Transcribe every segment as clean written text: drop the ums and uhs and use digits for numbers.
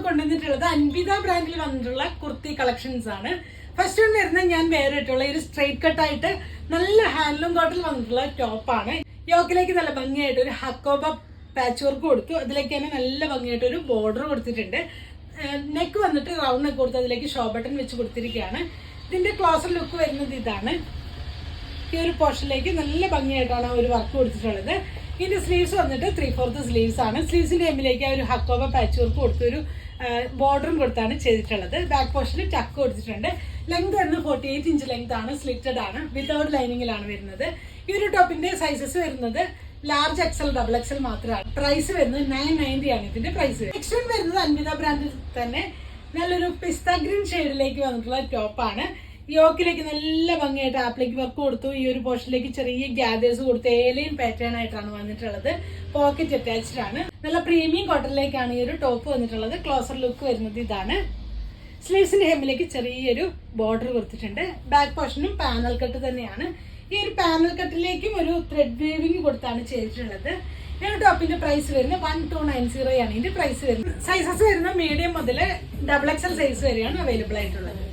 കൊണ്ടുവന്നിട്ടുള്ളത് അൻവിത ബ്രാൻഡിൽ വന്നിട്ടുള്ള കുർത്തി കളക്ഷൻസ് ആണ്. ഫസ്റ്റ് വൺ വരുന്നത് ഞാൻ വേറിട്ടുള്ള ഒരു സ്ട്രെയിറ്റ് കട്ടായിട്ട് നല്ല ഹാൻഡ്ലൂം കോട്ടിൽ വന്നിട്ടുള്ള ടോപ്പാണ്. യോക്കിലേക്ക് നല്ല ഭംഗിയായിട്ട് ഒരു ഹക്കോബ പാച്ച് വർക്ക് കൊടുത്തു. അതിലേക്ക് തന്നെ നല്ല ഭംഗിയായിട്ട് ഒരു ബോർഡർ കൊടുത്തിട്ടുണ്ട്. നെക്ക് വന്നിട്ട് റൗണ്ട് നെക്ക് കൊടുത്ത് അതിലേക്ക് ഷോ ബട്ടൺ വെച്ച് കൊടുത്തിരിക്കുകയാണ്. ഇതിന്റെ ക്ലോസർ ലുക്ക് വരുന്നത് ഇതാണ്. ഈ ഒരു പോർഷനിലേക്ക് നല്ല ഭംഗിയായിട്ടാണ് ഒരു വർക്ക് കൊടുത്തിട്ടുള്ളത്. ഇതിന്റെ സ്ലീവ്സ് വന്നിട്ട് 3/4 സ്ലീവ്സ് ആണ്. സ്ലീവ്സിന്റെ എമ്മിലേക്ക് ഒരു ഹക്കോബ പാച്ച് വർക്ക് കൊടുത്ത് ഒരു ബോർഡറും കൊടുത്താണ് ചെയ്തിട്ടുള്ളത്. ബാക്ക് പോർഷനിൽ ടക്ക് കൊടുത്തിട്ടുണ്ട്. ലെങ്ത് വരുന്നത് 48 ഇഞ്ച് ലെങ്ത് ആണ്. സ്ലിറ്റഡ് ആണ്. വിതൗട്ട് ലൈനിങ്ങിലാണ് വരുന്നത്. ഈ ഒരു ടോപ്പിന്റെ സൈസസ് വരുന്നത് ലാർജ് എക്സൽ, ഡബിൾ എക്സൽ മാത്രമാണ്. പ്രൈസ് വരുന്നത് 990 ആണ് ഇതിന്റെ പ്രൈസ്. നെക്സ്റ്റ് വരുന്നത് അൻവിത ബ്രാൻഡിൽ തന്നെ നല്ലൊരു പിസ്ത ഗ്രീൻ ഷെയ്ഡിലേക്ക് വന്നിട്ടുള്ള ടോപ്പാണ്. യോക്കിലേക്ക് നല്ല ഭംഗിയായിട്ട് ആപ്ലിക് വർക്ക് കൊടുത്തു. ഈ ഒരു പോർഷനിലേക്ക് ചെറിയ ഗ്യാദേഴ്സ് കൊടുത്ത് ഏലയും പാറ്റേൺ ആയിട്ടാണ് വന്നിട്ടുള്ളത്. പോക്കറ്റ് അറ്റാച്ച്ഡ് ആണ്. നല്ല പ്രീമിയം കോട്ടണിലേക്കാണ് ഈ ഒരു ടോപ്പ് വന്നിട്ടുള്ളത്. ക്ലോസർ ലുക്ക് വരുന്നത് ഇതാണ്. സ്ലീവ്സിന്റെ ഹെമ്മിലേക്ക് ചെറിയൊരു ബോർഡർ കൊടുത്തിട്ടുണ്ട്. ബാക്ക് പോർഷനും പാനൽ കട്ട് തന്നെയാണ്. ഈ ഒരു പാനൽ കട്ടിലേക്കും ഒരു ത്രെഡ് വീവിംഗ് കൊടുത്താണ് ചെയ്തിട്ടുള്ളത്. ഈ ഒരു ടോപ്പിന്റെ പ്രൈസ് വരുന്നത് 1290 ആണ് ഇതിന്റെ പ്രൈസ് വരുന്നത്. സൈസസ് വരുന്നത് മീഡിയം മുതൽ ഡബിൾ എക്സൽ സൈസ് വരെയാണ് അവൈലബിൾ ആയിട്ടുള്ളത്.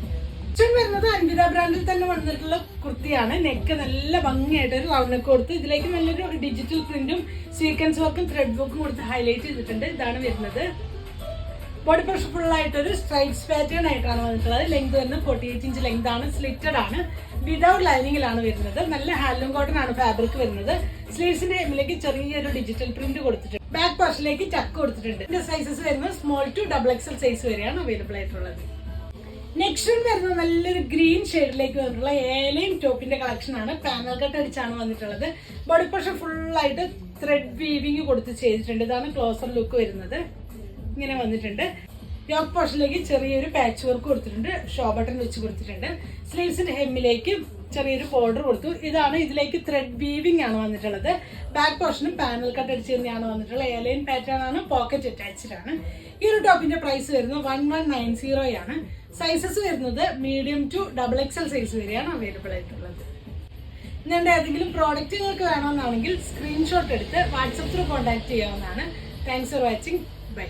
വരുന്നത് അൻവിത ബ്രാൻഡിൽ തന്നെ വന്നിട്ടുള്ള കുർത്തിയാണ്. നെക്ക് നല്ല ഭംഗിയായിട്ട് ഒരു റൗണ്ട് നെക്ക് കൊടുത്ത് ഇതിലേക്ക് നല്ലൊരു ഡിജിറ്റൽ പ്രിന്റും സീക്വൻസ് വർക്കും ത്രെഡ് വർക്കും കൊടുത്ത് ഹൈലൈറ്റ് ചെയ്തിട്ടുണ്ട്. ഇതാണ് വരുന്നത്. ബോഡി പോർഷൻ ഫുൾ ആയിട്ട് ഒരു സ്ട്രൈപ്സ് പാറ്റേൺ ആയിട്ടാണ് വന്നിട്ടുള്ളത്. ലെങ്ത് വരുന്നത് 48 ഇഞ്ച് ലെങ്ത് ആണ്. സ്ലിറ്റഡ് ആണ്. വിതൗട്ട് ലൈനിങ്ങിലാണ് വരുന്നത്. നല്ല ഹാൻഡ്ലൂം കോട്ടൺ ആണ് ഫാബ്രിക് വരുന്നത്. സ്ലീവ്സിന്റെ എമ്മിലേക്ക് ചെറിയൊരു ഡിജിറ്റൽ പ്രിന്റ് കൊടുത്തിട്ടുണ്ട്. ബാക്ക് പോർഷനിലേക്ക് ടക്ക് കൊടുത്തിട്ടുണ്ട്. ഇതിന്റെ സൈസസ് വരുന്നത് small to double XL size വരെയാണ് അവൈലബിൾ ആയിട്ടുള്ളത്. നെക്സ്റ്റ് വരുന്നത് നല്ലൊരു ഗ്രീൻ ഷെയ്ഡിലേക്ക് വന്നിട്ടുള്ള ഏലയും ടോപ്പിന്റെ കളക്ഷൻ ആണ്. പാനൽ കട്ട് അടിച്ചാണ് വന്നിട്ടുള്ളത്. ബോഡി പോർഷൻ ഫുൾ ആയിട്ട് ത്രെഡ് വീവിംഗ് കൊടുത്ത് ചെയ്തിട്ടുണ്ട്. ഇതാണ് ക്ലോസർ ലുക്ക് വരുന്നത്. ഇങ്ങനെ വന്നിട്ടുണ്ട്. യോക്ക് പോർഷനിലേക്ക് ചെറിയൊരു പാച്ച് വർക്ക് കൊടുത്തിട്ടുണ്ട്. ഷോ ബട്ടൺ വെച്ച് കൊടുത്തിട്ടുണ്ട്. സ്ലീവ്സിന്റെ ഹെമ്മിലേക്ക് ചെറിയൊരു ബോർഡർ കൊടുത്തു. ഇതാണ് ഇതിലേക്ക് ത്രെഡ് വീവിംഗ് ആണ് വന്നിട്ടുള്ളത്. ബാക്ക് പോർഷനും പാനൽ കട്ട് അടിച്ച് തന്നെയാണ് വന്നിട്ടുള്ളത്. എയർലൈൻ പാറ്റേൺ ആണ്. പോക്കറ്റ് അറ്റാച്ച്ഡ് ആണ്. ഈ ഒരു ടോപ്പിന്റെ പ്രൈസ് വരുന്നത് 1190 ആണ്. സൈസസ് വരുന്നത് medium to double XL size വരെയാണ് അവൈലബിൾ ആയിട്ടുള്ളത്. നിങ്ങളുടെ ഏതെങ്കിലും പ്രോഡക്റ്റ് നിങ്ങൾക്ക് വേണമെന്നാണെങ്കിൽ സ്ക്രീൻഷോട്ട് എടുത്ത് വാട്സപ്പ് ത്രൂ കോൺടാക്ട് ചെയ്യാവുന്നതാണ്. Thanks for watching. ബൈ.